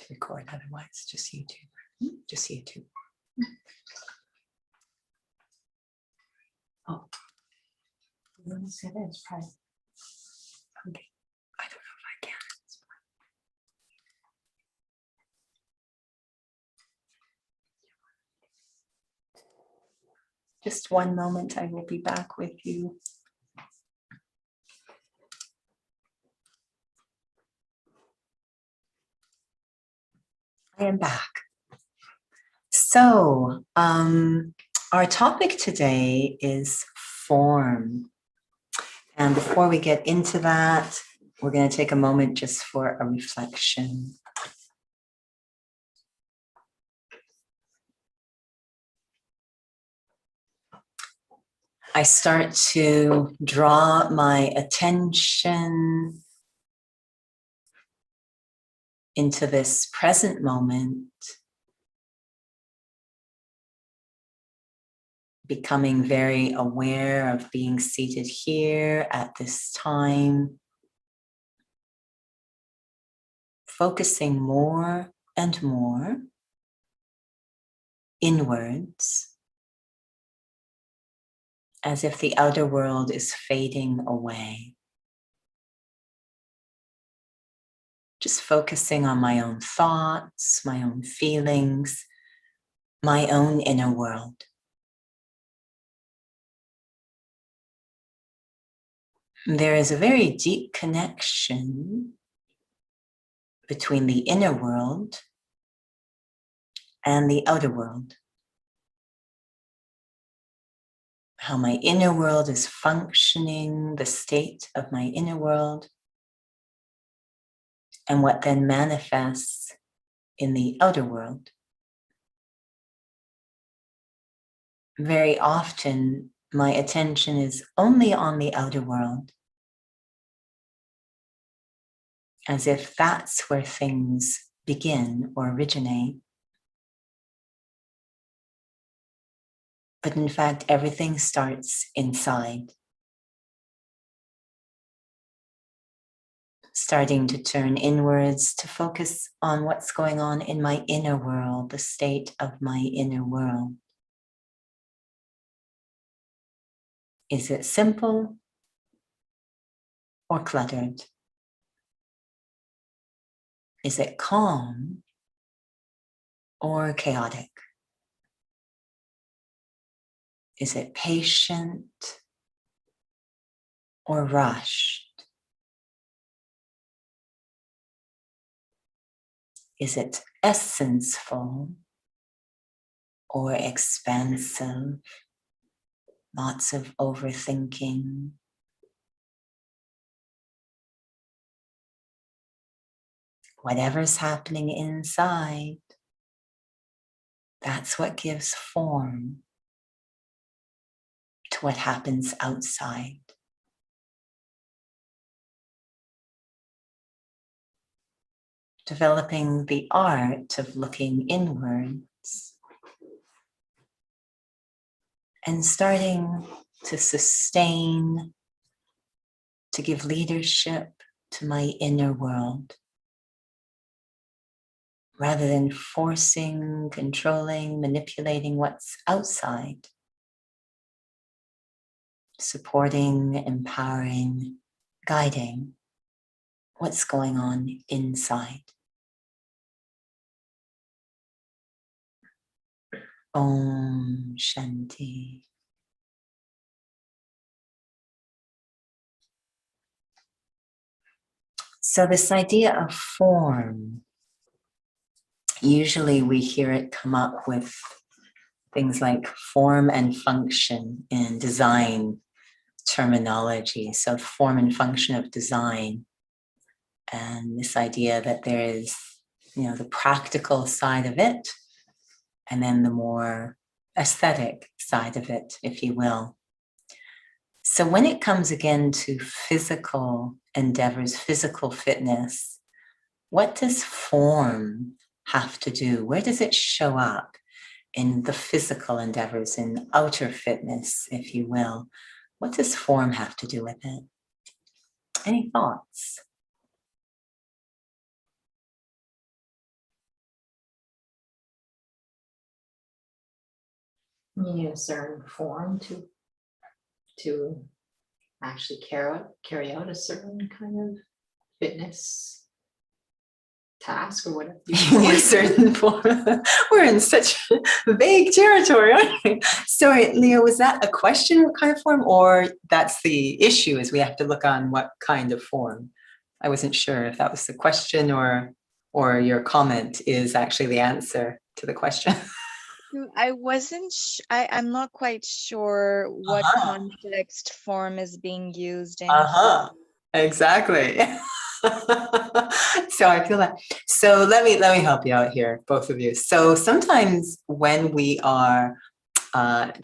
to record otherwise, just YouTube. Just YouTube. Oh. You want to say that? It's private. Okay. I don't know if I can. Just one moment, I will be back with you. I am back. So, our topic today is form. And before we get into that, we're going to take a moment just for a reflection. I start to draw my attention into this present moment, becoming very aware of being seated here at this time, focusing more and more inwards, as if the outer world is fading away. Just focusing on my own thoughts, my own feelings, my own inner world. There is a very deep connection between the inner world and the outer world. How my inner world is functioning, the state of my inner world, and what then manifests in the outer world. Very often, my attention is only on the outer world, as if that's where things begin or originate. But in fact, everything starts inside. Starting to turn inwards to focus on what's going on in my inner world, the state of my inner world. Is it simple or cluttered? Is it calm or chaotic? Is it patient or rushed? Is it essence-full or expansive? Lots of overthinking. Whatever's happening inside, that's what gives form to what happens outside. Developing the art of looking inwards and starting to sustain, to give leadership to my inner world, rather than forcing, controlling, manipulating what's outside. Supporting, empowering, guiding what's going on inside. Om Shanti. So this idea of form, usually we hear it come up with things like form and function in design terminology. So form and function of design. And this idea that there is, the practical side of it, and then the more aesthetic side of it, if you will. So when it comes again to physical endeavors, physical fitness, what does form have to do? Where does it show up in the physical endeavors, in outer fitness, if you will? What does form have to do with it? Any thoughts? You need a certain form to actually carry out a certain kind of fitness task or whatever. In a certain form. We're in such vague territory, aren't we? Sorry, Leo, was that a question, what kind of form, or that's the issue is we have to look on what kind of form? I wasn't sure if that was the question or your comment is actually the answer to the question. I wasn't, I'm not quite sure what context form is being used in. Exactly. So I feel that. So let me help you out here, both of you. So sometimes when we are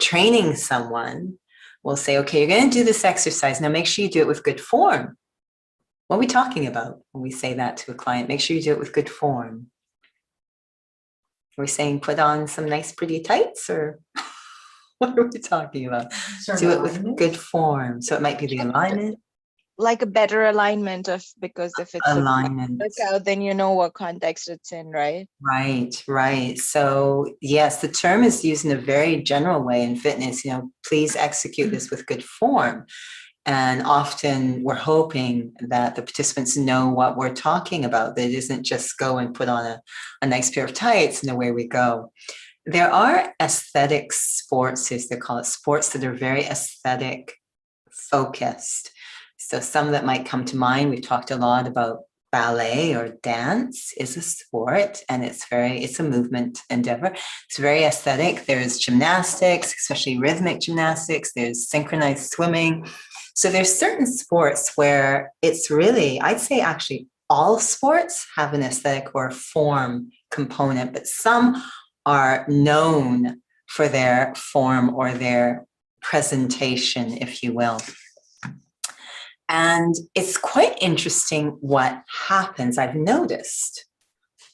training someone, we'll say, okay, you're going to do this exercise. Now make sure you do it with good form. What are we talking about when we say that to a client? Make sure you do it with good form. Are we saying put on some nice pretty tights, or what are we talking about? Do it with good form. So it might be the alignment. Like a better alignment of, because if it's alignment. a workout, then you know what context it's in, right? Right. So yes, the term is used in a very general way in fitness. Please execute this with good form. And often we're hoping that the participants know what we're talking about. That it isn't just go and put on a nice pair of tights and away we go. There are aesthetic sports, as they call it, sports that are very aesthetic focused. So some that might come to mind, we've talked a lot about ballet or dance is a sport, and it's a movement endeavor. It's very aesthetic. There's gymnastics, especially rhythmic gymnastics. There's synchronized swimming. So there's certain sports where it's really, I'd say actually all sports have an aesthetic or form component, but some are known for their form or their presentation, if you will. And it's quite interesting what happens. I've noticed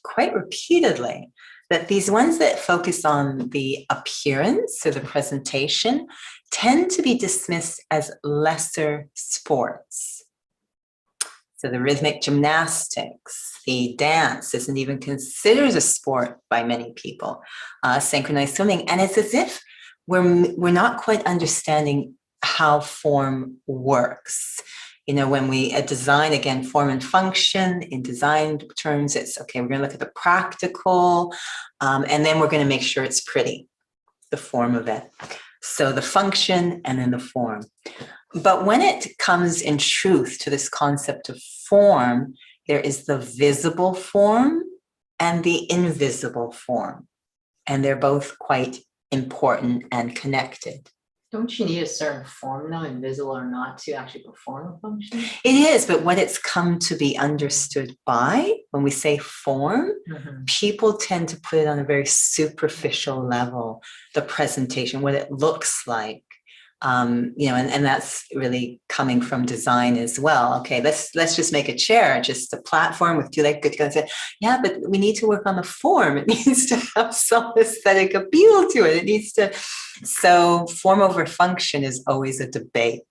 quite repeatedly that these ones that focus on the appearance or the presentation tend to be dismissed as lesser sports. So the rhythmic gymnastics, the dance isn't even considered a sport by many people, synchronized swimming. And it's as if we're not quite understanding how form works. When we design, again, form and function, in design terms, it's okay, we're going to look at the practical, and then we're going to make sure it's pretty, the form of it. So the function and then the form. But when it comes in truth to this concept of form, there is the visible form and the invisible form. And they're both quite important and connected. Don't you need a certain form, though, invisible or not, to actually perform a function? It is, but what it's come to be understood by, when we say form, people tend to put it on a very superficial level, the presentation, what it looks like. And that's really coming from design as well. Okay, let's just make a chair, just a platform with two legs. Yeah, but we need to work on the form. It needs to have some aesthetic appeal to it. It needs to. So form over function is always a debate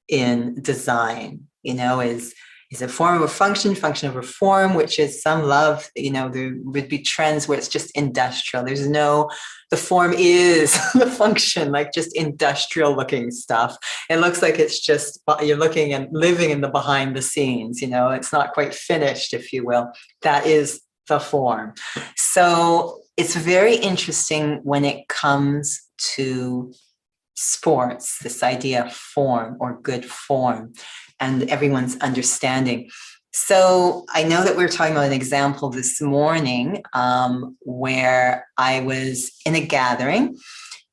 in design. Is a form over function over form, which is some love. There would be trends where it's just industrial. The form is the function, like just industrial looking stuff. It looks like it's just, you're looking and living in the behind the scenes, it's not quite finished, if you will. That is the form. So it's very interesting when it comes to sports, this idea of form or good form and everyone's understanding. So I know that we were talking about an example this morning where I was in a gathering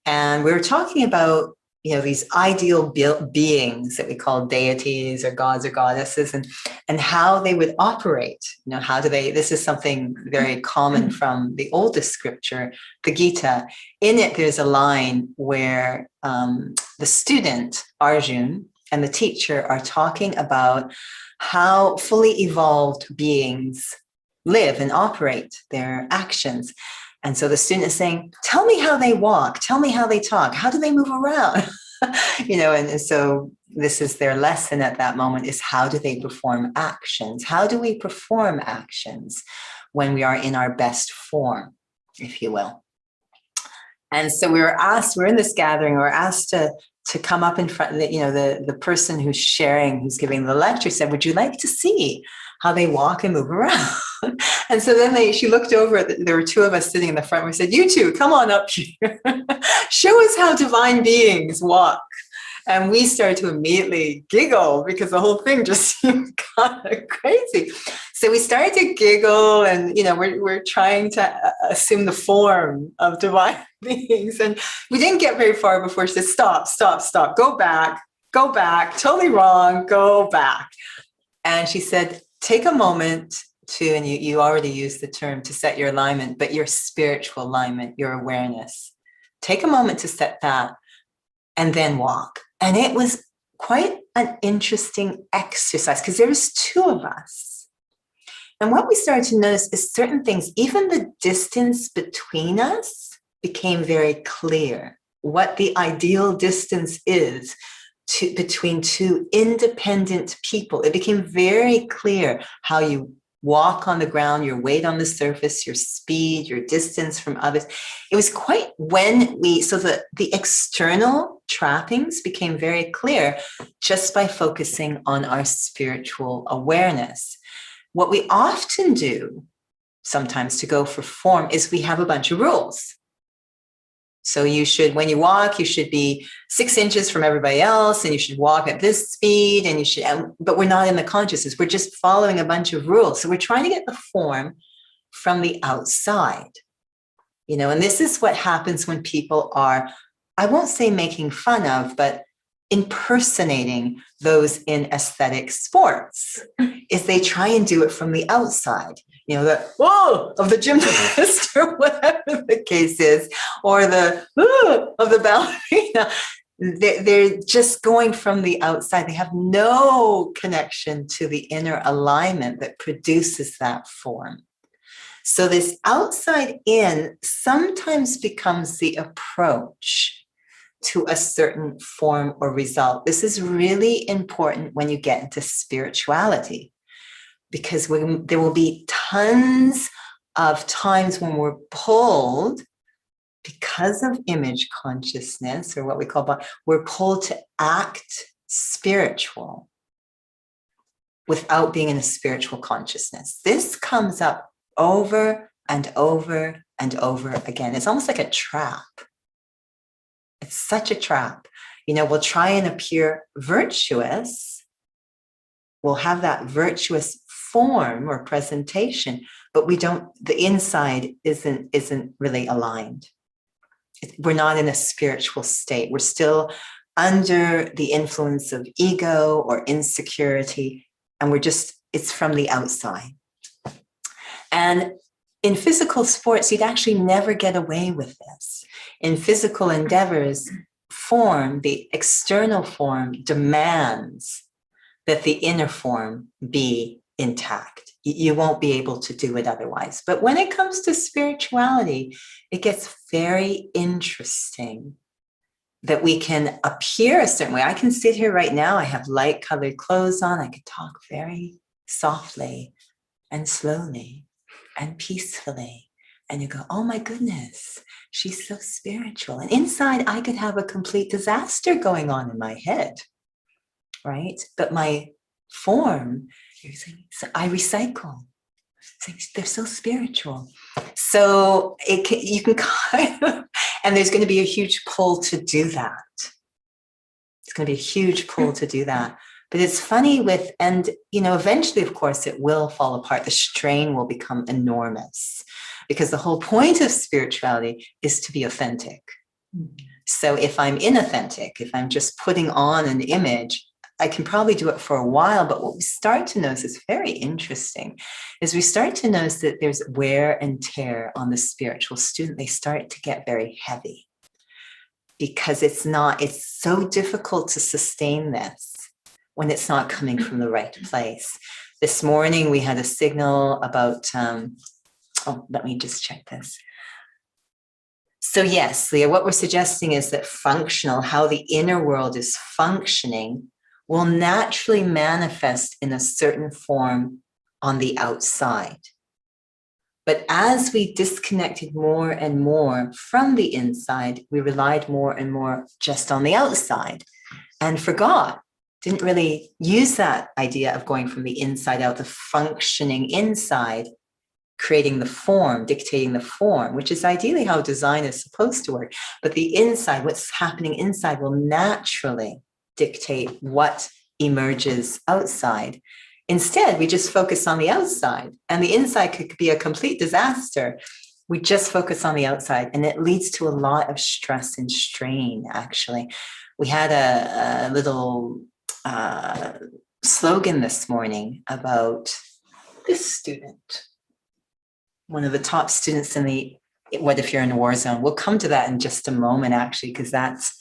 and we were talking about these ideal beings that we call deities or gods or goddesses, and how they would operate. How do they? This is something very common from the oldest scripture, the Gita. In it, there's a line where the student Arjun and the teacher are talking about how fully evolved beings live and operate their actions. And so the student is saying, tell me how they walk, tell me how they talk, how do they move around? And so this is their lesson at that moment, is how do they perform actions? How do we perform actions when we are in our best form, if you will? And so we're in this gathering, we're asked to come up in front of the person who's sharing, who's giving the lecture said, would you like to see how they walk and move around? And so then she looked over, there were two of us sitting in the front. We said, you two, come on up here. Show us how divine beings walk. And we started to immediately giggle because the whole thing just seemed kind of crazy. So we started to giggle, and we're trying to assume the form of divine beings. And we didn't get very far before she said, stop, go back, totally wrong, go back. And she said, take a moment to, and you already used the term, to set your alignment, but your spiritual alignment, your awareness. Take a moment to set that and then walk. And it was quite an interesting exercise because there was two of us. And what we started to notice is certain things, even the distance between us became very clear. What the ideal distance is between two independent people. It became very clear how you walk on the ground, your weight on the surface, your speed, your distance from others. It was quite so the external trappings became very clear just by focusing on our spiritual awareness. What we often do sometimes to go for form is we have a bunch of rules. So when you walk, you should be 6 inches from everybody else, and you should walk at this speed, but we're not in the consciousness. We're just following a bunch of rules. So we're trying to get the form from the outside, and this is what happens when people are, I won't say making fun of, but impersonating those in aesthetic sports, is they try and do it from the outside. The whoa of the gymnast or whatever the case is, or the of the ballerina. They're just going from the outside. They have no connection to the inner alignment that produces that form. So this outside in sometimes becomes the approach to a certain form or result. This is really important when you get into spirituality, because there will be tons of times when we're pulled, because of image consciousness, or what we call, we're pulled to act spiritual without being in a spiritual consciousness. This comes up over and over and over again. It's almost like a trap. It's such a trap. We'll try and appear virtuous. We'll have that virtuous form or presentation, but the inside isn't really aligned. We're not in a spiritual state. We're still under the influence of ego or insecurity, and it's from the outside. And in physical sports, you'd actually never get away with this. In physical endeavors, the external form demands that the inner form be intact. You won't be able to do it otherwise. But when it comes to spirituality, it gets very interesting that we can appear a certain way. I can sit here right now, I have light colored clothes on, I can talk very softly and slowly and peacefully. And you go, oh my goodness, she's so spiritual. And inside, I could have a complete disaster going on in my head, right? But my form, so I recycle. They're so spiritual. So you can kind of, and there's going to be a huge pull to do that. It's going to be a huge pull to do that. But it's funny eventually, of course, it will fall apart. The strain will become enormous, because the whole point of spirituality is to be authentic. So if I'm inauthentic, if I'm just putting on an image, I can probably do it for a while, but what we start to notice is very interesting, is we start to notice that there's wear and tear on the spiritual student. They start to get very heavy because it's so difficult to sustain this when it's not coming from the right place. This morning we had a signal about, let me just check this. So yes, Leah, what we're suggesting is that how the inner world is functioning will naturally manifest in a certain form on the outside. But as we disconnected more and more from the inside, we relied more and more just on the outside and forgot, didn't really use that idea of going from the inside out, the functioning inside, creating the form, dictating the form, which is ideally how design is supposed to work. But the inside, what's happening inside, will naturally dictate what emerges outside. Instead, we just focus on the outside, and the inside could be a complete disaster. We just focus on the outside, and it leads to a lot of stress and strain, actually. We had a little slogan this morning about this student, one of the top students in the What If You're in a War Zone. We'll come to that in just a moment, actually, because that's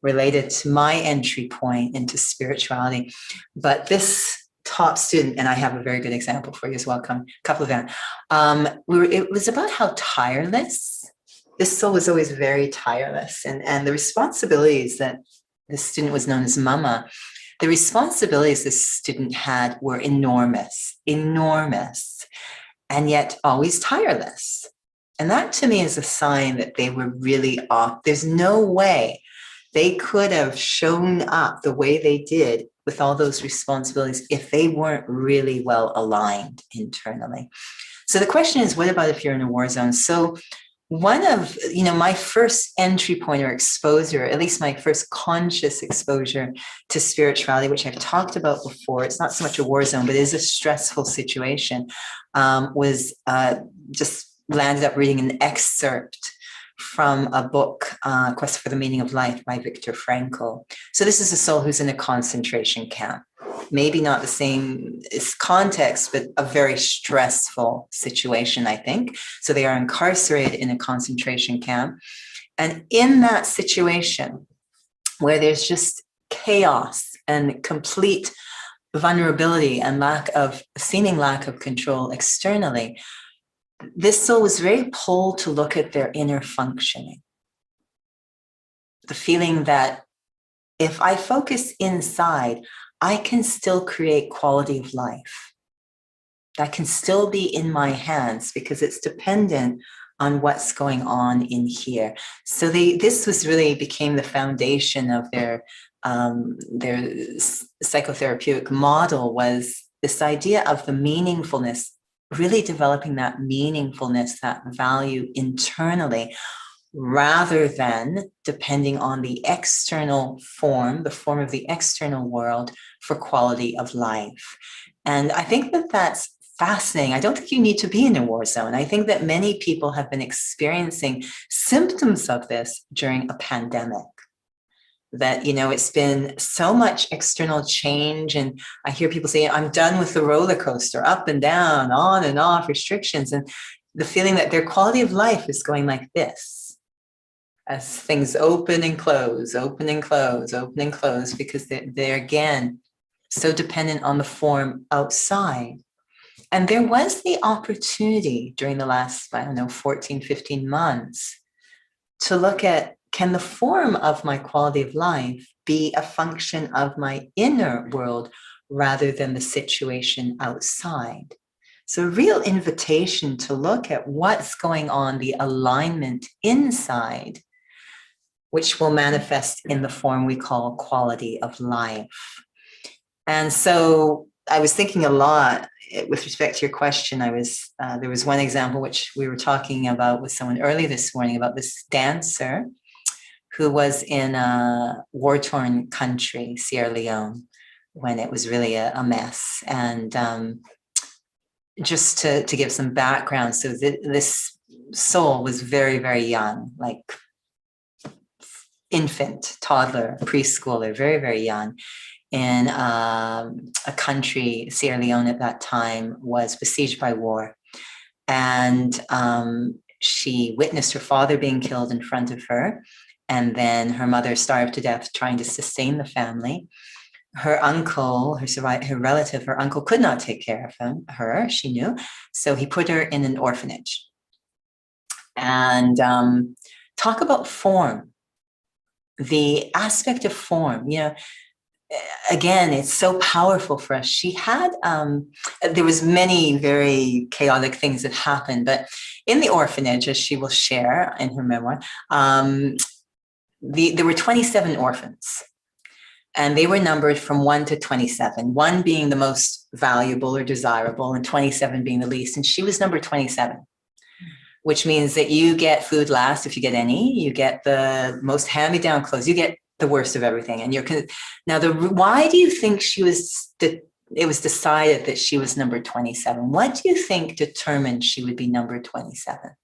related to my entry point into spirituality. But this top student, and I have a very good example for you as well, a couple of them. It was about how tireless, this soul was always very tireless, and the responsibilities that this student was known as Mama, the responsibilities this student had were enormous, and yet always tireless. And that to me is a sign that they were really off. There's no way they could have shown up the way they did with all those responsibilities if they weren't really well aligned internally. So the question is, what about if you're in a war zone? So one of, my first entry point or exposure, at least my first conscious exposure to spirituality, which I've talked about before, it's not so much a war zone, but it is a stressful situation, was just landed up reading an excerpt from a book, Quest for the Meaning of Life by Viktor Frankl. So this is a soul who's in a concentration camp. Maybe not the same context, but a very stressful situation, I think. So they are incarcerated in a concentration camp. And in that situation, where there's just chaos and complete vulnerability and seeming lack of control externally, this soul was very pulled to look at their inner functioning. The feeling that if I focus inside, I can still create quality of life. That can still be in my hands because it's dependent on what's going on in here. So this was really became the foundation of their psychotherapeutic model, was this idea of the meaningfulness, really developing that meaningfulness, that value internally, rather than depending on the external form, the form of the external world for quality of life. And I think that that's fascinating. I don't think you need to be in a war zone. I think that many people have been experiencing symptoms of this during a pandemic. That, it's been so much external change. And I hear people say, I'm done with the roller coaster, up and down, on and off, restrictions. And the feeling that their quality of life is going like this, as things open and close, open and close, open and close, because they're again, so dependent on the form outside. And there was the opportunity during the last, 14, 15 months to look at, can the form of my quality of life be a function of my inner world rather than the situation outside? So a real invitation to look at what's going on, the alignment inside, which will manifest in the form we call quality of life. And so I was thinking a lot with respect to your question. There was one example which we were talking about with someone early this morning about this dancer who was in a war-torn country, Sierra Leone, when it was really a mess. And just to give some background, so this soul was very, very young, like infant, toddler, preschooler, very, very young, in a country, Sierra Leone at that time was besieged by war. And she witnessed her father being killed in front of her. And then her mother starved to death trying to sustain the family. Her uncle, her relative, her uncle could not take care of her, she knew. So he put her in an orphanage. And talk about form, the aspect of form, again, it's so powerful for us. She had, there was many very chaotic things that happened, but in the orphanage, as she will share in her memoir, there were 27 orphans, and they were numbered from 1 to 27, 1 being the most valuable or desirable, and 27 being the least. And she was number 27, which means that you get food last if you get any, you get the most hand-me-down clothes, you get the worst of everything. And now why do you think it was decided that she was number 27? What do you think determined she would be number 27?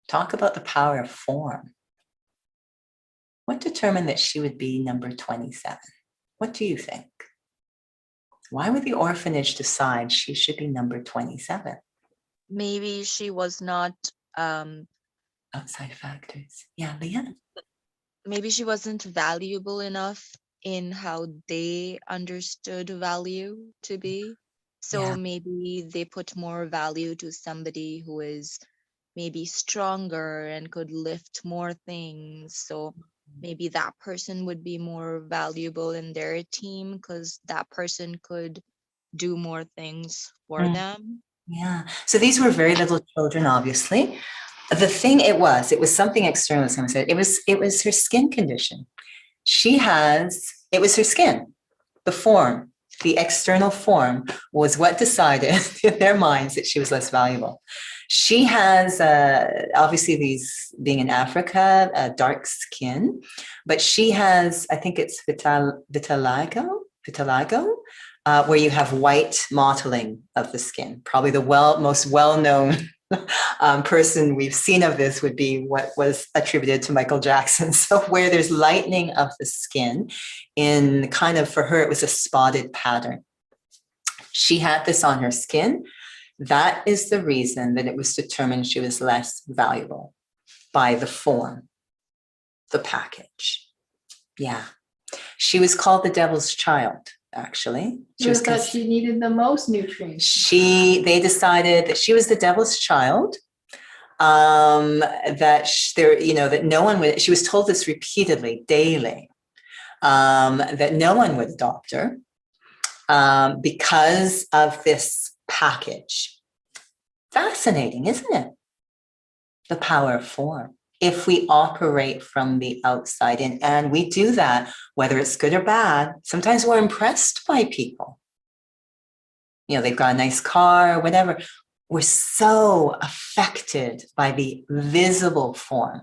Talk about the power of form. What determined that she would be number 27? What do you think? Why would the orphanage decide she should be number 27? Maybe she was not, Outside factors. Yeah, Leah? maybe she wasn't valuable enough in how they understood value to be. So Yeah. maybe they put more value to somebody who is maybe stronger and could lift more things. So maybe that person would be more valuable in their team because that person could do more things for Mm. them. Yeah. So these were very little children, obviously. The thing it was something external, as someone said. It was her skin condition. It was her skin, the form, the external form was what decided in their minds that she was less valuable. She has, obviously being in Africa, dark skin, but she has, I think it's vitiligo, where you have white mottling of the skin. Probably the most well-known person we've seen of this would be what was attributed to Michael Jackson. So where there's lightening of the skin in kind of, for her, it was a spotted pattern. She had this on her skin. That is the reason that it was determined she was less valuable by the form, the package. Yeah. She was called the devil's child, actually. She thought she needed the most nutrients. They decided that she was the devil's child, that no one would, she was told this repeatedly, daily, that no one would adopt her because of this package. Fascinating, isn't it? The power of form. If we operate from the outside in, and we do that, whether it's good or bad, sometimes we're impressed by people. They've got a nice car, whatever. We're so affected by the visible form.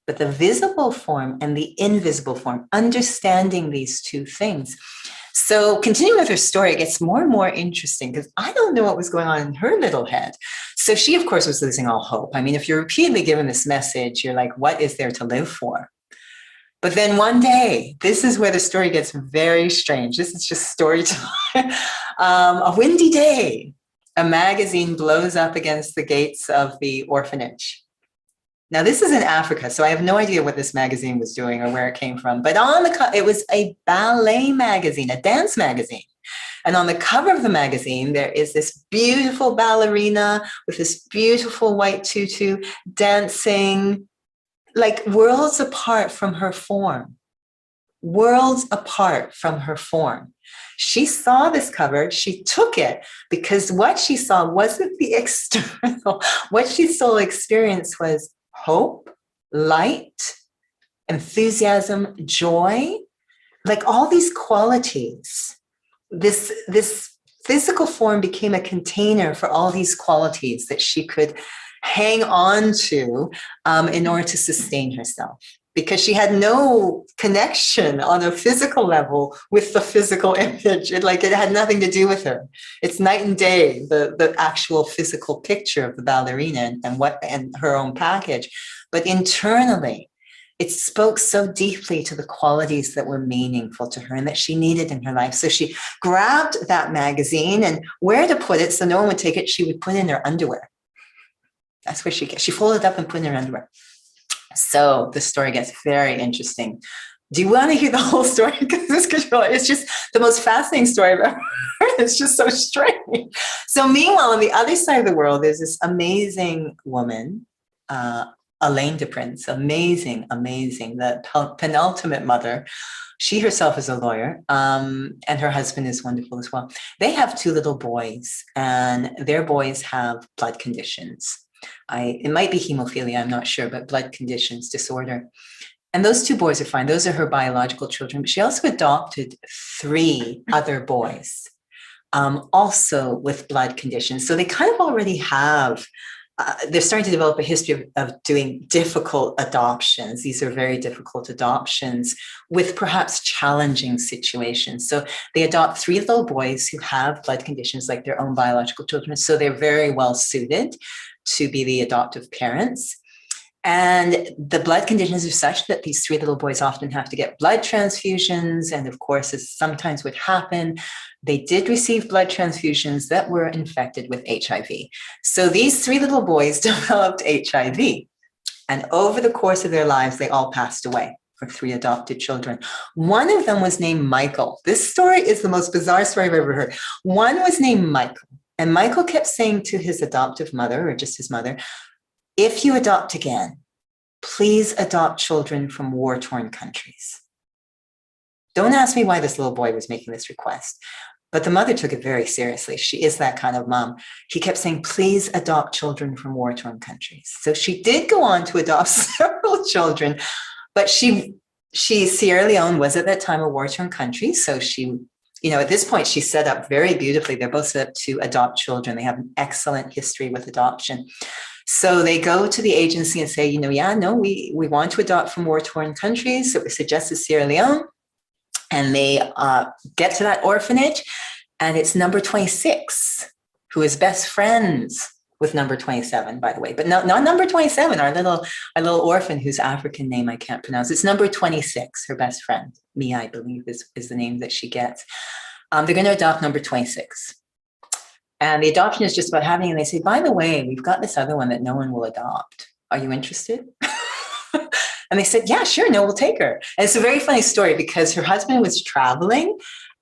But the visible form and the invisible form, understanding these two things. So continuing with her story, it gets more and more interesting because I don't know what was going on in her little head. So she, of course, was losing all hope. I mean, if you're repeatedly given this message, you're like, what is there to live for? But then one day, this is where the story gets very strange. This is just story time. A windy day, a magazine blows up against the gates of the orphanage. Now, this is in Africa, so I have no idea what this magazine was doing or where it came from. But it was a ballet magazine, a dance magazine. And on the cover of the magazine, there is this beautiful ballerina with this beautiful white tutu dancing, like worlds apart from her form. Worlds apart from her form. She saw this cover, she took it because what she saw wasn't the external. What she saw experienced was hope, light, enthusiasm, joy, like all these qualities. This physical form became a container for all these qualities that she could hang on to in order to sustain herself, because she had no connection on a physical level with the physical image. It had nothing to do with her. It's night and day, the actual physical picture of the ballerina and her own package. But internally, it spoke so deeply to the qualities that were meaningful to her and that she needed in her life. So she grabbed that magazine, and where to put it so no one would take it, she would put it in her underwear. That's where she folded it up and put it in her underwear. So the story gets very interesting. Do you want to hear the whole story? Because it's just the most fascinating story I've ever heard. It's just so strange. So meanwhile, on the other side of the world, there's this amazing woman, Elaine de Prince, amazing, amazing, the penultimate mother. She herself is a lawyer, and her husband is wonderful as well. They have two little boys, and their boys have blood conditions. It might be hemophilia, I'm not sure, but blood conditions, disorder. And those two boys are fine. Those are her biological children. But she also adopted 3 other boys, also with blood conditions. So they kind of already have, they're starting to develop a history of doing difficult adoptions. These are very difficult adoptions with perhaps challenging situations. So they adopt 3 little boys who have blood conditions like their own biological children. So they're very well suited to be the adoptive parents. And the blood conditions are such that these 3 little boys often have to get blood transfusions. And of course, as sometimes would happen, they did receive blood transfusions that were infected with HIV. So these 3 little boys developed HIV. And over the course of their lives, they all passed away. For 3 adopted children. One of them was named Michael. This story is the most bizarre story I've ever heard. One was named Michael. And Michael kept saying to his adoptive mother, or just his mother, if you adopt again, please adopt children from war-torn countries. Don't ask me why this little boy was making this request, but the mother took it very seriously. She is that kind of mom. He kept saying, please adopt children from war-torn countries. So she did go on to adopt several children, but Sierra Leone was at that time a war-torn country. So she, at this point, she set up very beautifully. They're both set up to adopt children. They have an excellent history with adoption. So they go to the agency and say, we want to adopt from war-torn countries. So we suggested Sierra Leone. And they get to that orphanage, and it's number 26, who is best friends with number 27, by the way. But not number 27, our little orphan whose African name I can't pronounce. It's number 26, her best friend. Mia, I believe, is the name that she gets. They're going to adopt number 26. And the adoption is just about happening. And they say, by the way, we've got this other one that no one will adopt. Are you interested? And they said, yeah, sure. No, we'll take her. And it's a very funny story because her husband was traveling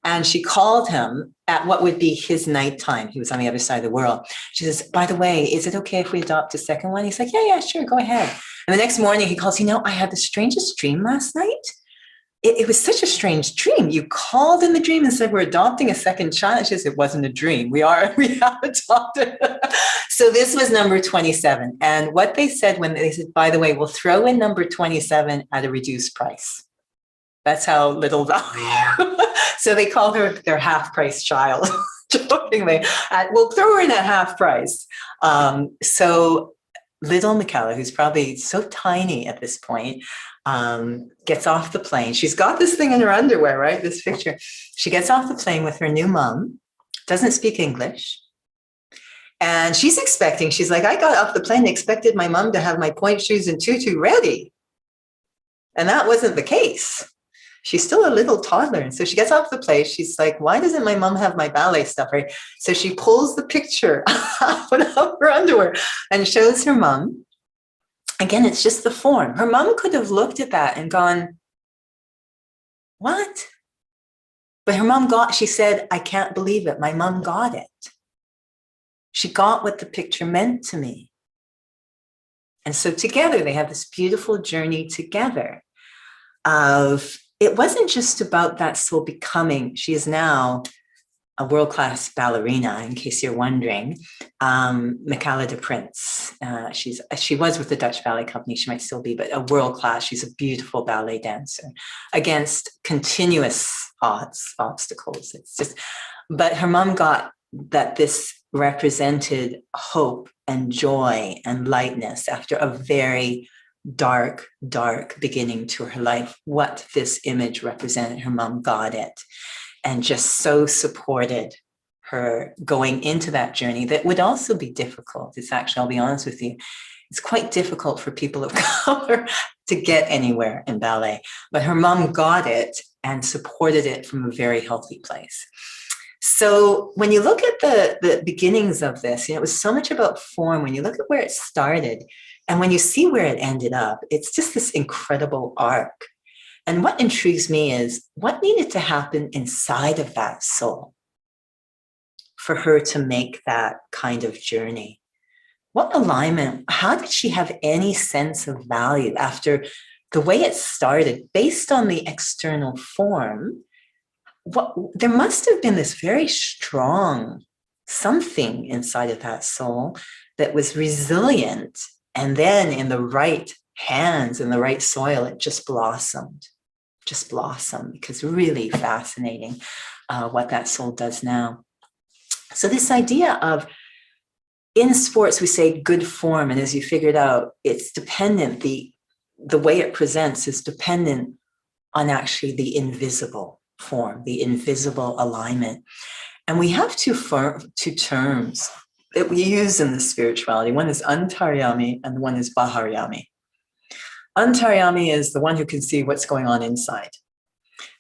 and she called him at what would be his nighttime. He was on the other side of the world. She says, by the way, is it okay if we adopt a second one? He's like, yeah, sure. Go ahead. And the next morning he calls, I had the strangest dream last night. It was such a strange dream. You called in the dream and said, we're adopting a second child. She says, it wasn't a dream. We have adopted. So this was number 27. And what they said when they said, by the way, we'll throw in number 27 at a reduced price. That's how little value. So they called her their half price child, jokingly. We'll throw her in at half price. So little Michaela, who's probably so tiny at this point, gets off the plane. She's got this thing in her underwear, right? This picture. She gets off the plane with her new mom, doesn't speak English. And she's like, I got off the plane, expected my mom to have my point shoes and tutu ready. And that wasn't the case. She's still a little toddler. And so she gets off the plane. She's like, why doesn't my mom have my ballet stuff right? So she pulls the picture out of her underwear and shows her mom. Again, it's just the form. Her mom could have looked at that and gone, what? But her mom she said, I can't believe it. My mom got it. She got what the picture meant to me. And so together they have this beautiful journey together of, it wasn't just about that soul becoming. She is now a world-class ballerina, in case you're wondering. Michaela de Prince. She was with the Dutch Ballet Company. She might still be, but a world-class. She's a beautiful ballet dancer against continuous obstacles. It's just, but her mom got that this represented hope and joy and lightness after a very dark beginning to her life. What this image represented, her mom got it. And just so supported her going into that journey that would also be difficult. It's actually, I'll be honest with you, it's quite difficult for people of color to get anywhere in ballet. But her mom got it and supported it from a very healthy place. So when you look at the beginnings of this, it was so much about form. When you look at where it started and when you see where it ended up, it's just this incredible arc. And what intrigues me is what needed to happen inside of that soul for her to make that kind of journey. what alignment, how did she have any sense of value after the way it started based on the external form? There must have been this very strong something inside of that soul that was resilient. And then in the right hands, in the right soil, it just blossomed, because really fascinating what that soul does now. So this idea of, in sports, we say good form. And as you figured out, it's dependent, the way it presents is dependent on actually the invisible form, the invisible alignment. And we have two terms that we use in the spirituality. One is antaryami and one is baharyami. Antaryami is the one who can see what's going on inside.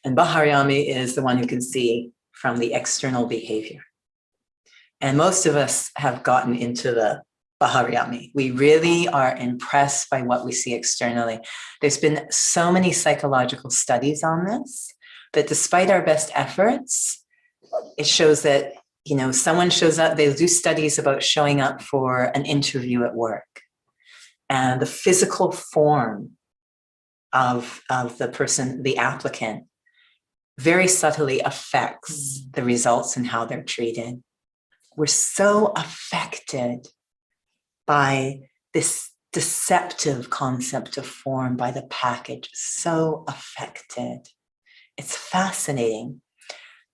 And baharyami is the one who can see from the external behavior. And most of us have gotten into the baharyami. We really are impressed by what we see externally. There's been so many psychological studies on this, that despite our best efforts, it shows that, someone shows up, they'll do studies about showing up for an interview at work. And the physical form of the person, the applicant, very subtly affects the results and how they're treated. We're so affected by this deceptive concept of form, by the package, so affected. It's fascinating.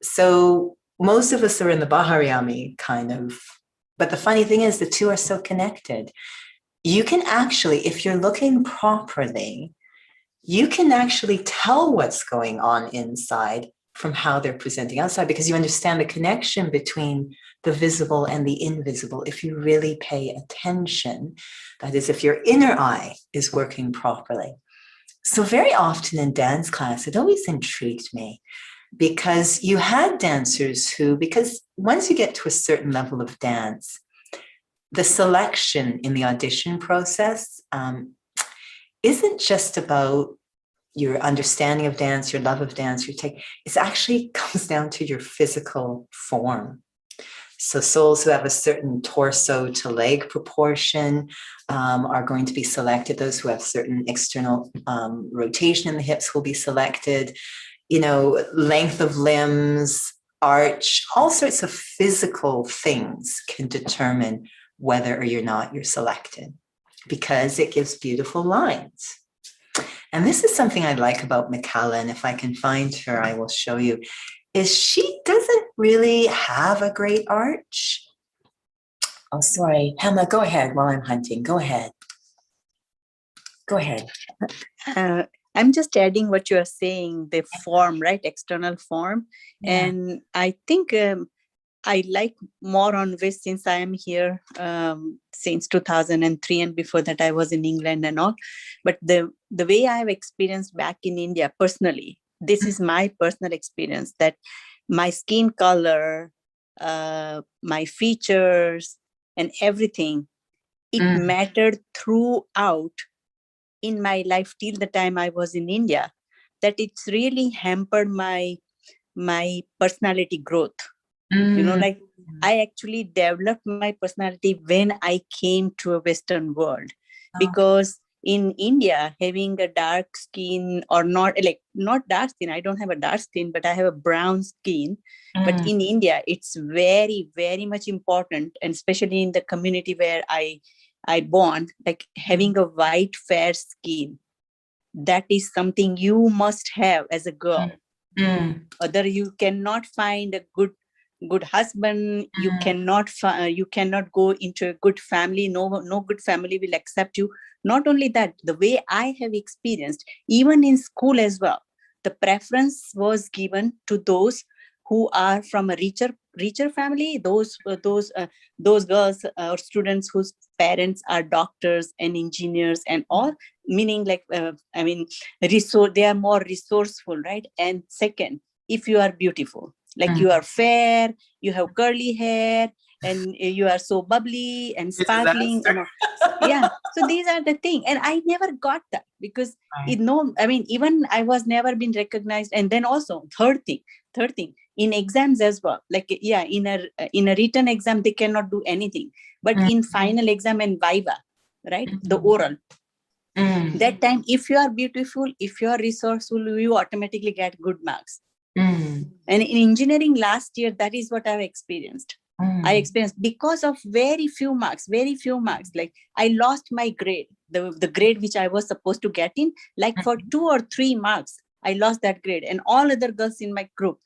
So most of us are in the baharyami kind of, but the funny thing is the two are so connected. You can actually, if you're looking properly, you can actually tell what's going on inside from how they're presenting outside, because you understand the connection between the visible and the invisible if you really pay attention. That is, if your inner eye is working properly. So very often in dance class, it always intrigued me, because you had dancers who, because once you get to a certain level of dance, the selection in the audition process isn't just about your understanding of dance, your love of dance, your take. It actually comes down to your physical form. So souls who have a certain torso to leg proportion are going to be selected. Those who have certain external rotation in the hips will be selected. Length of limbs, arch, all sorts of physical things can determine whether or not you're selected, because it gives beautiful lines. And this is something I like about Michala, and if I can find her, I will show you, is she doesn't really have a great arch. Oh, sorry. Hema, go ahead while I'm hunting. Go ahead. Go ahead. I'm just adding what you are saying, the form, right? External form. Yeah. And I think I like more on this since I am here since 2003, and before that I was in England and all. But the way I have experienced back in India personally, this is my personal experience, that my skin color, my features and everything, it mattered throughout in my life till the time I was in India, that it's really hampered my personality growth. Like I actually developed my personality when I came to a Western world, because in India, having a dark skin or not dark skin, I don't have a dark skin, but I have a brown skin. But in India, it's very, very much important, and especially in the community where I born, like having a white, fair skin, that is something you must have as a girl. Other you cannot find a good husband. You cannot go into a good family. No good family will accept you. Not only that, the way I have experienced, even in school as well, the preference was given to those who are from a richer family, those girls or students whose parents are doctors and engineers and all, meaning like they are more resourceful, right? And second, if you are beautiful, like you are fair, you have curly hair, and you are so bubbly and sparkling, and yeah. So these are the thing, and I never got that, because even I was never been recognized. And then also third thing, in exams as well. Like, yeah, in a written exam, they cannot do anything. But in final exam and viva, right? The oral. That time, if you are beautiful, if you are resourceful, you automatically get good marks. And in engineering last year, that is what I've experienced. I experienced because of very few marks. Like I lost my grade, the grade which I was supposed to get in, like for 2 or 3 marks, I lost that grade, and all other girls in my group.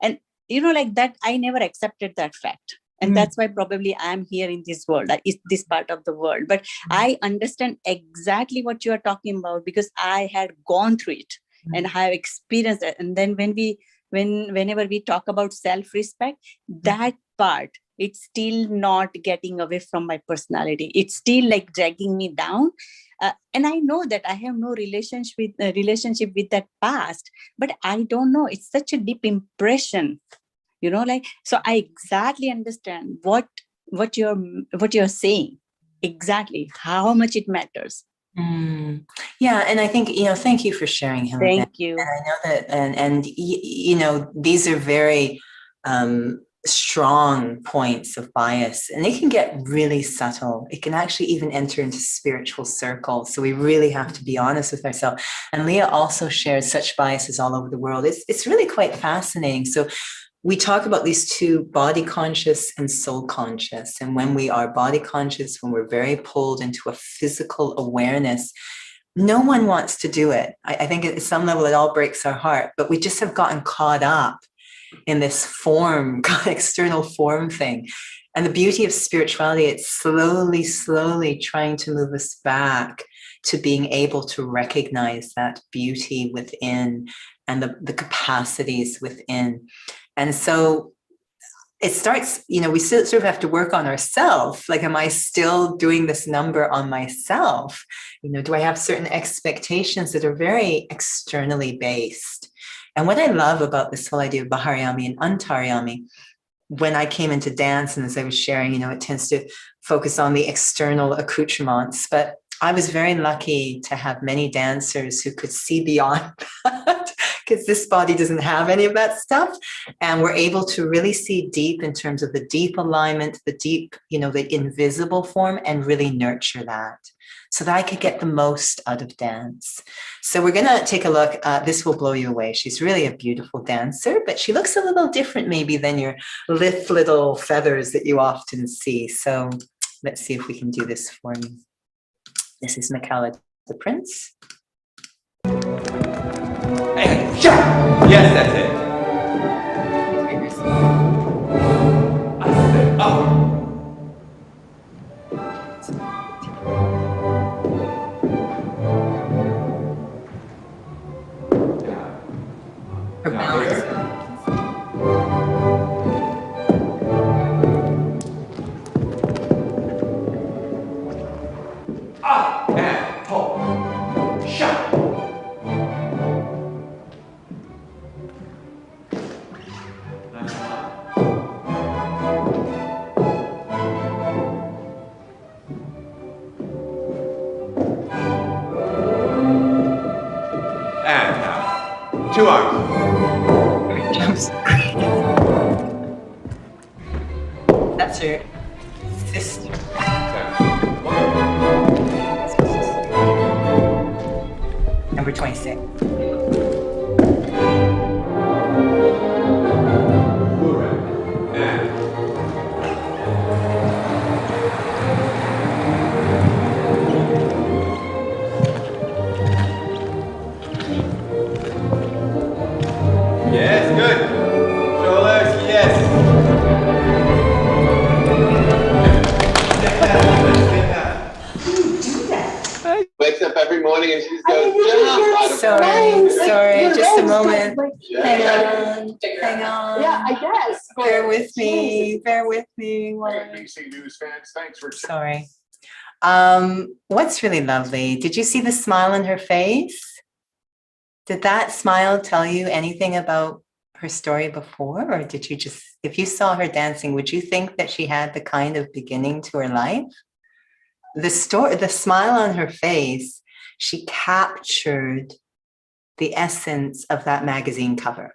And like that, I never accepted that fact. And that's why probably I'm here in this world, this part of the world. But I understand exactly what you are talking about, because I had gone through it and have experienced it. And then whenever we talk about self-respect, that part, it's still not getting away from my personality. It's still like dragging me down. And I know that I have no relationship with that past, but I don't know. It's such a deep impression, so I exactly understand what you're saying, exactly how much it matters. Yeah, and I think, thank you for sharing him. Thank you. And I know that, and these are very strong points of bias, and it can get really subtle. It can actually even enter into spiritual circles. So we really have to be honest with ourselves. And Leah also shares such biases all over the world. It's really quite fascinating. So we talk about these two, body conscious and soul conscious. And when we are body conscious, when we're very pulled into a physical awareness, no one wants to do it. I think at some level it all breaks our heart, but we just have gotten caught up in this form, external form thing. And the beauty of spirituality, it's slowly trying to move us back to being able to recognize that beauty within and the capacities within. And so it starts, we sort of have to work on ourselves. Like, am I still doing this number on myself? Do I have certain expectations that are very externally based? And what I love about this whole idea of Baharyami and Antaryami, when I came into dance, and as I was sharing, it tends to focus on the external accoutrements, but I was very lucky to have many dancers who could see beyond that, because this body doesn't have any of that stuff. And we're able to really see deep in terms of the deep alignment, the deep, the invisible form, and really nurture that so that I could get the most out of dance. So we're going to take a look. This will blow you away. She's really a beautiful dancer, but she looks a little different maybe than your little feathers that you often see. So let's see if we can do this for you. This is Michaela the Prince. Hey, shut! Yes, that's it. I said, oh. Her balance. And hold. Shut. And now, 2 arms. Jumps. That's her sister. Number 26. Yes, good. Shoulders, yes. Wakes up every morning and she just goes, Sorry, just a moment. Yeah. Hang on. Yeah, I guess. Bear with me. NBC News fans, thanks for. Sorry. What's really lovely? Did you see the smile on her face? Did that smile tell you anything about her story before? Or did you just, if you saw her dancing, would you think that she had the kind of beginning to her life? The smile on her face, she captured the essence of that magazine cover.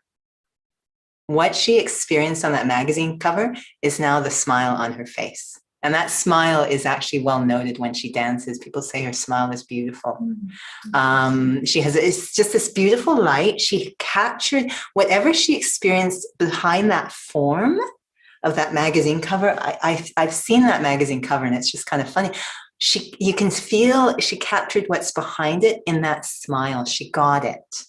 what she experienced on that magazine cover is now the smile on her face. And that smile is actually well noted when she dances. People say her smile is beautiful. She has, it's just this beautiful light. She captured whatever she experienced behind that form of that magazine cover. I've seen that magazine cover, and it's just kind of funny. You can feel she captured what's behind it in that smile. She got it.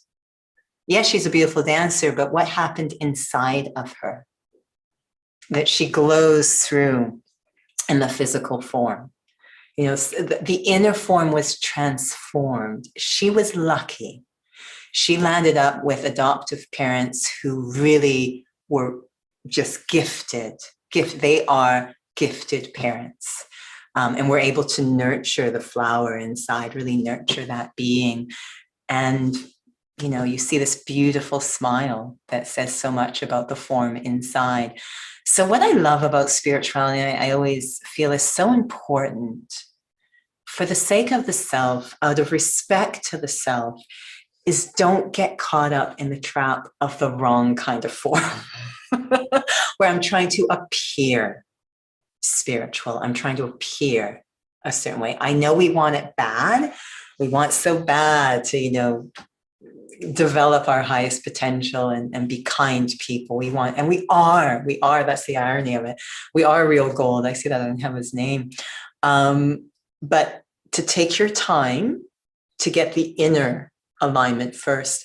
Yes, she's a beautiful dancer, but what happened inside of her that she glows through in the physical form? You know, the inner form was transformed. She was lucky. She landed up with adoptive parents who really were just gifted. They are gifted parents. And we're able to nurture the flower inside, really nurture that being. And, you know, you see this beautiful smile that says so much about the form inside. So what I love about spirituality, I always feel is so important, for the sake of the self, out of respect to the self, is don't get caught up in the trap of the wrong kind of form, where I'm trying to appear spiritual. I'm trying to appear a certain way. I know we want it bad. We want so bad to, you know, develop our highest potential and be kind people. We want, and we are, that's the irony of it. We are real gold. I see that in Heaven's name. But to take your time to get the inner alignment first.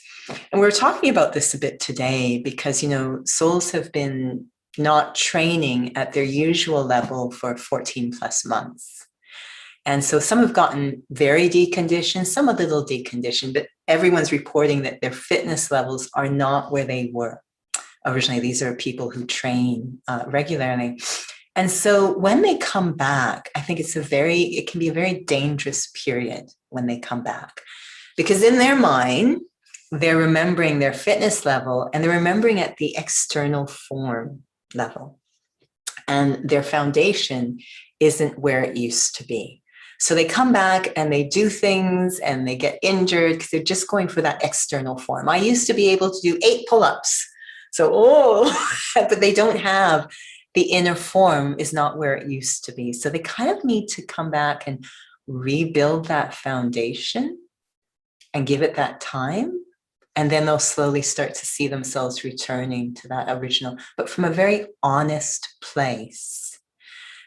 And we're talking about this a bit today because, you know, souls have been not training at their usual level for 14 plus months. And so some have gotten very deconditioned, some a little deconditioned, but everyone's reporting that their fitness levels are not where they were originally. These are people who train regularly. And so when they come back, I think it can be a very dangerous period when they come back, because in their mind, they're remembering their fitness level and they're remembering at the external form level. And their foundation isn't where it used to be. So they come back and they do things and they get injured because they're just going for that external form. I used to be able to do 8 pull-ups. So, but they don't have the inner form, is not where it used to be. So they kind of need to come back and rebuild that foundation and give it that time. And then they'll slowly start to see themselves returning to that original, but from a very honest place.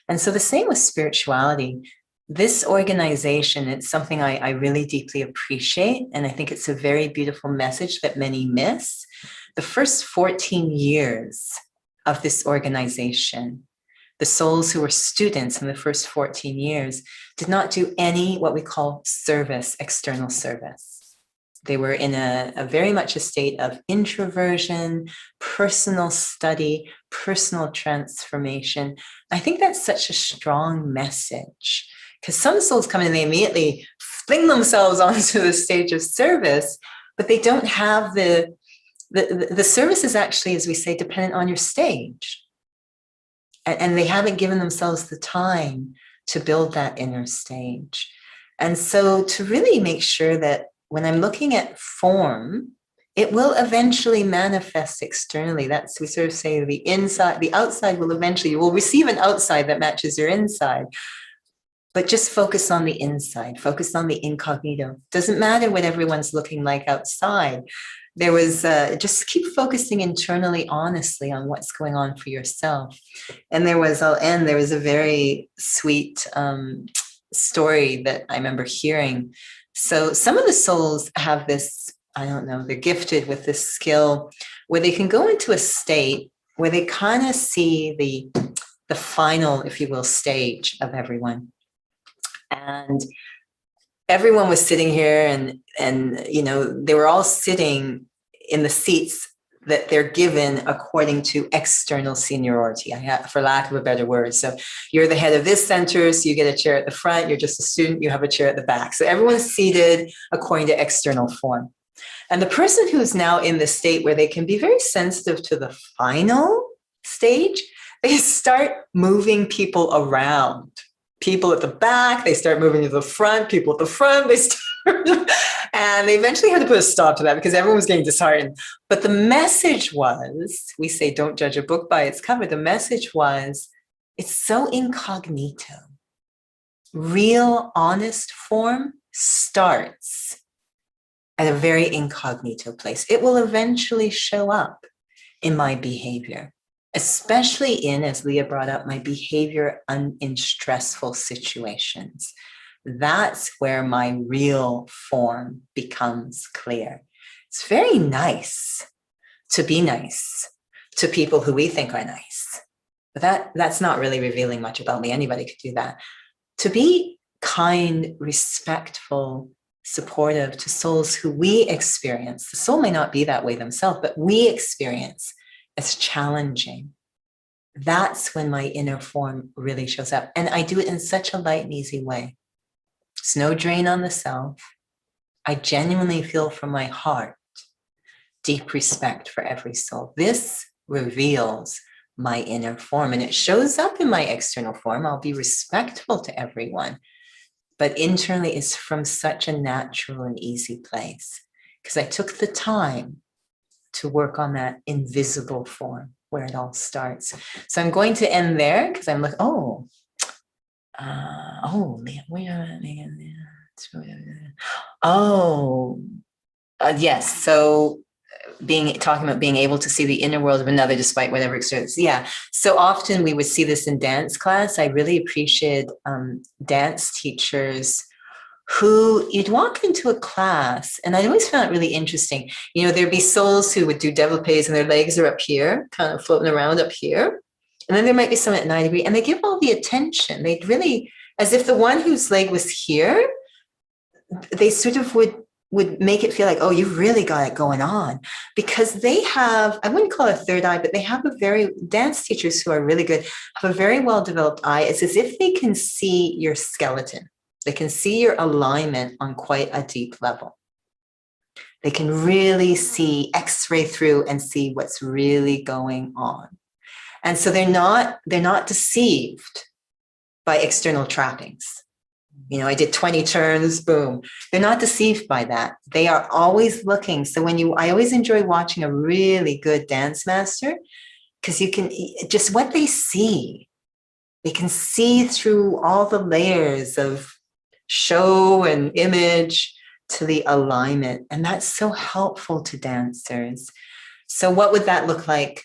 And so the same with spirituality. This organization, it's something I really deeply appreciate. And I think it's a very beautiful message that many miss. The first 14 years of this organization, the souls who were students in the first 14 years did not do any what we call service, external service. They were in a very much a state of introversion, personal study, personal transformation. I think that's such a strong message, because some souls come in and they immediately fling themselves onto the stage of service, but they don't have the service is actually, as we say, dependent on your stage. And they haven't given themselves the time to build that inner stage. And so to really make sure that when I'm looking at form, it will eventually manifest externally. That's, we sort of say the inside, the outside will eventually, you will receive an outside that matches your inside. But just focus on the inside, focus on the incognito. Doesn't matter what everyone's looking like outside. There was, just keep focusing internally, honestly, on what's going on for yourself. And there was, I'll end, there was a very sweet story that I remember hearing. So some of the souls have this, I don't know, they're gifted with this skill where they can go into a state where they kind of see the final, if you will, stage of everyone. And everyone was sitting here and you know, they were all sitting in the seats that they're given according to external seniority, for lack of a better word. So you're the head of this center, so you get a chair at the front, you're just a student, you have a chair at the back. So everyone's seated according to external form. And the person who's now in the state where they can be very sensitive to the final stage, they start moving people around. People at the back, they start moving to the front, people at the front, they start And they eventually had to put a stop to that because everyone was getting disheartened. But the message was, we say, don't judge a book by its cover. The message was, it's so incognito. Real, honest form starts at a very incognito place. It will eventually show up in my behavior, especially in, as Leah brought up, my behavior in stressful situations. That's where my real form becomes clear. It's very nice to be nice to people who we think are nice. But that's not really revealing much about me. Anybody could do that. To be kind, respectful, supportive to souls who we experience, the soul may not be that way themselves, but we experience as challenging. That's when my inner form really shows up. And I do it in such a light and easy way. It's no drain on the self. I genuinely feel from my heart deep respect for every soul. This reveals my inner form, and it shows up in my external form. I'll be respectful to everyone, but internally it's from such a natural and easy place because I took the time to work on that invisible form where it all starts. So I'm going to end there because I'm like, yes. So talking about being able to see the inner world of another despite whatever experience. Yeah. So often we would see this in dance class. I really appreciate dance teachers who you'd walk into a class, and I always found it really interesting. You know, there'd be souls who would do développés and their legs are up here, kind of floating around up here. And then there might be someone at 90 degrees, and they give all the attention. They'd really, as if the one whose leg was here, they sort of would make it feel like, oh, you've really got it going on, because they have, I wouldn't call it a third eye, but they have dance teachers who are really good, have a very well-developed eye. It's as if they can see your skeleton. They can see your alignment on quite a deep level. They can really see, X-ray through and see what's really going on. And so they're not deceived by external trappings. You know, I did 20 turns, boom. They're not deceived by that. They are always looking. So I always enjoy watching a really good dance master, because you can just what they see. They can see through all the layers of show and image to the alignment. And that's so helpful to dancers. So what would that look like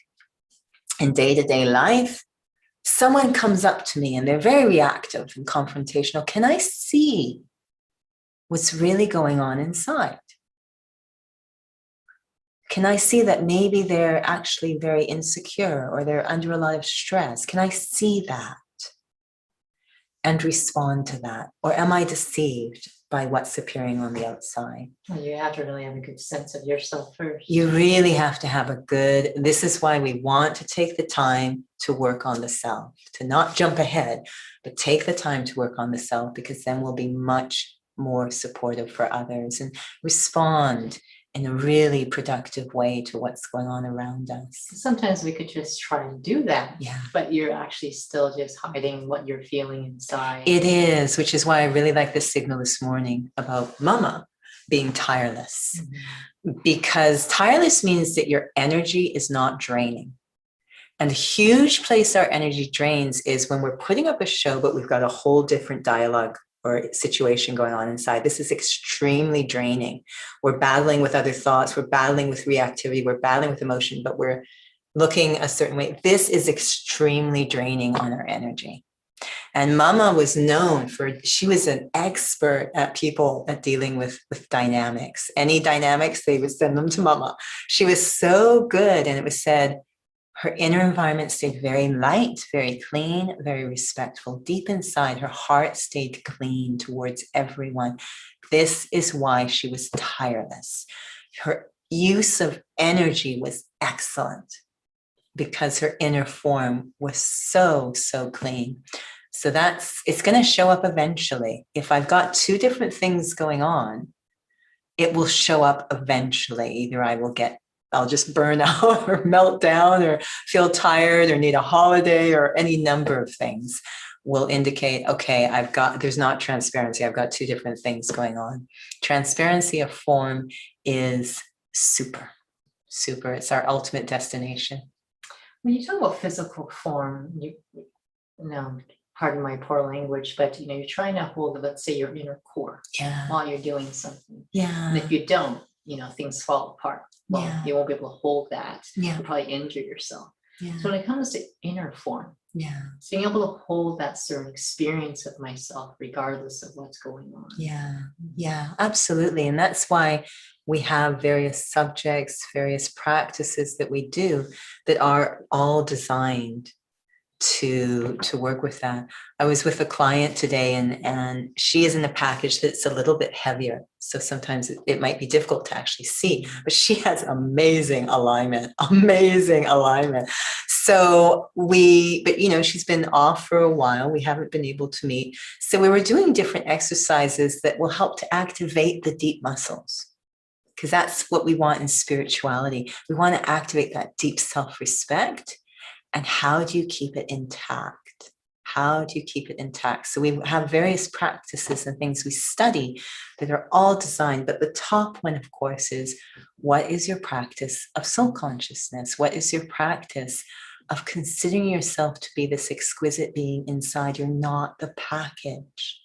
in day-to-day life? Someone comes up to me and they're very reactive and confrontational. Can I see what's really going on inside? Can I see that maybe they're actually very insecure or they're under a lot of stress? Can I see that and respond to that? Or am I deceived by what's appearing on the outside? Well, you have to really have a good sense of yourself first. You really have to have this is why we want to take the time to work on the self, to not jump ahead, but take the time to work on the self, because then we'll be much more supportive for others and respond in a really productive way to what's going on around us. Sometimes we could just try and do that, Yeah. but you're actually still just hiding what you're feeling inside. It is, which is why I really like the signal this morning about Mama being tireless, because tireless means that your energy is not draining. And a huge place our energy drains is when we're putting up a show, but we've got a whole different dialogue or situation going on inside. This is extremely draining. We're battling with other thoughts. We're battling with reactivity. We're battling with emotion, but we're looking a certain way. This is extremely draining on our energy. And Mama was known she was an expert at dealing with dynamics. Any dynamics, they would send them to Mama. She was so good. And it was said, her inner environment stayed very light, very clean, very respectful. Deep inside, her heart stayed clean towards everyone. This is why she was tireless. Her use of energy was excellent because her inner form was so, so clean. So it's going to show up eventually. If I've got two different things going on, it will show up eventually. Either I will get I'll just burn out or melt down or feel tired or need a holiday or any number of things will indicate, okay, there's not transparency. I've got two different things going on. Transparency of form is super. It's our ultimate destination. When you talk about physical form, pardon my poor language, but you're trying to hold, let's say, your inner core Yeah. while you're doing something. And Yeah. if you don't, things fall apart. Well, Yeah. you won't be able to hold that. Yeah. You'll probably injure yourself. Yeah. So when it comes to inner form, Yeah. it's being able to hold that certain experience of myself, regardless of what's going on. Yeah, absolutely. And that's why we have various subjects, various practices that we do that are all designed to work with that. I was with a client today and she is in a package that's a little bit heavier. So sometimes it might be difficult to actually see, but she has amazing alignment. So she's been off for a while. We haven't been able to meet. So we were doing different exercises that will help to activate the deep muscles, because that's what we want in spirituality. We want to activate that deep self-respect. And how do you keep it intact? So we have various practices and things we study that are all designed, but the top one, of course, is what is your practice of soul consciousness? What is your practice of considering yourself to be this exquisite being inside? You're not the package.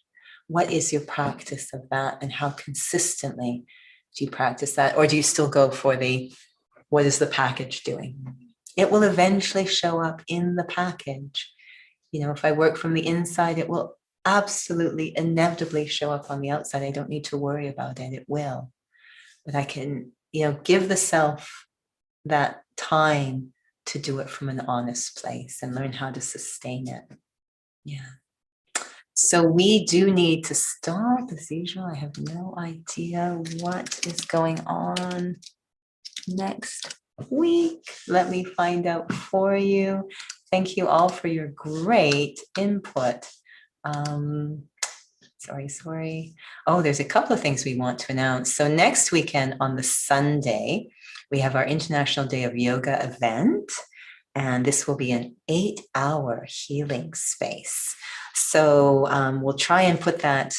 What is your practice of that, and how consistently do you practice that? Or do you still go for what is the package doing? It will eventually show up in the package. If I work from the inside, it will absolutely inevitably show up on the outside. I don't need to worry about it. It will. But I can, give the self that time to do it from an honest place and learn how to sustain it. Yeah. So we do need to start as usual. I have no idea what is going on next week. Let me find out for you. Thank you all for your great input. Sorry. Oh, there's a couple of things we want to announce. So next weekend on the Sunday, we have our International Day of Yoga event. And this will be an 8-hour healing space. So we'll try and put that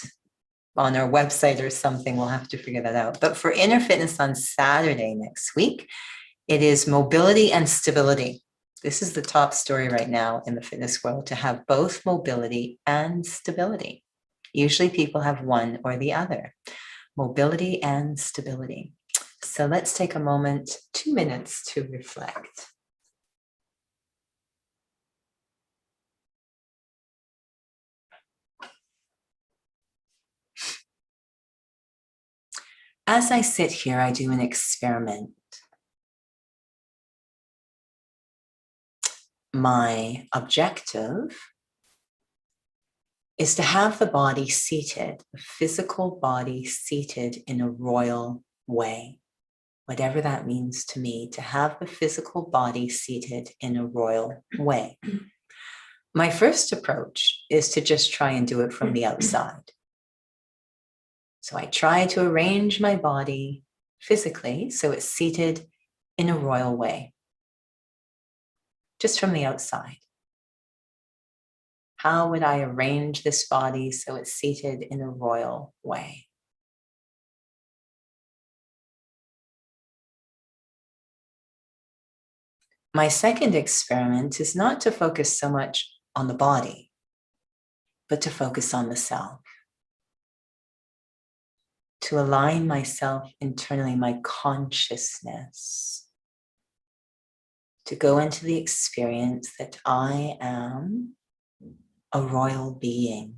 on our website or something. We'll have to figure that out. But for Inner Fitness on Saturday next week, it is mobility and stability. This is the top story right now in the fitness world, to have both mobility and stability. Usually people have one or the other, mobility and stability. So let's take a moment, 2 minutes to reflect. As I sit here, I do an experiment. My objective is to have the body seated, the physical body seated in a royal way. Whatever that means to me, to have the physical body seated in a royal way. My first approach is to just try and do it from the outside. So I try to arrange my body physically so it's seated in a royal way. Just from the outside. How would I arrange this body so it's seated in a royal way? My second experiment is not to focus so much on the body, but to focus on the self. To align myself internally, my consciousness. To go into the experience that I am a royal being,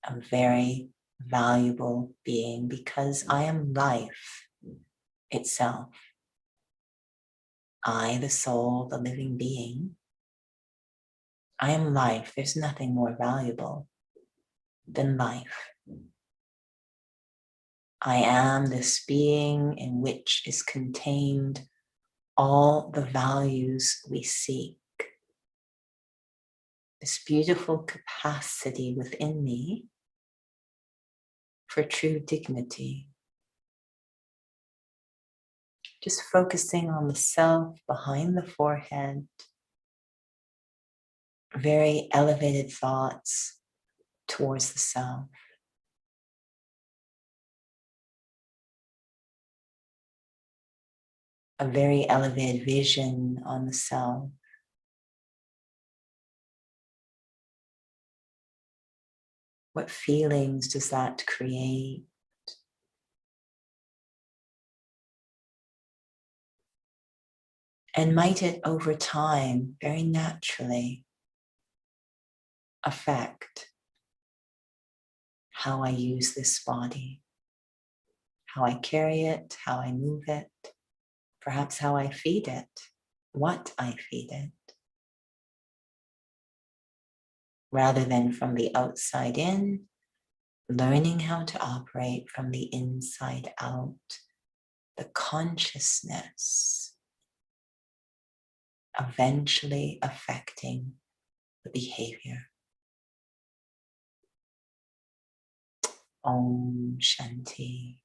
a very valuable being, because I am life itself. I, the soul, the living being, I am life. There's nothing more valuable than life. I am this being in which is contained all the values we seek. This beautiful capacity within me for true dignity. Just focusing on the self behind the forehead. Very elevated thoughts towards the self. A very elevated vision on the self. What feelings does that create? And might it over time, very naturally, affect how I use this body, how I carry it, how I move it, perhaps how I feed it, what I feed it. Rather than from the outside in, learning how to operate from the inside out, the consciousness eventually affecting the behavior. Om Shanti.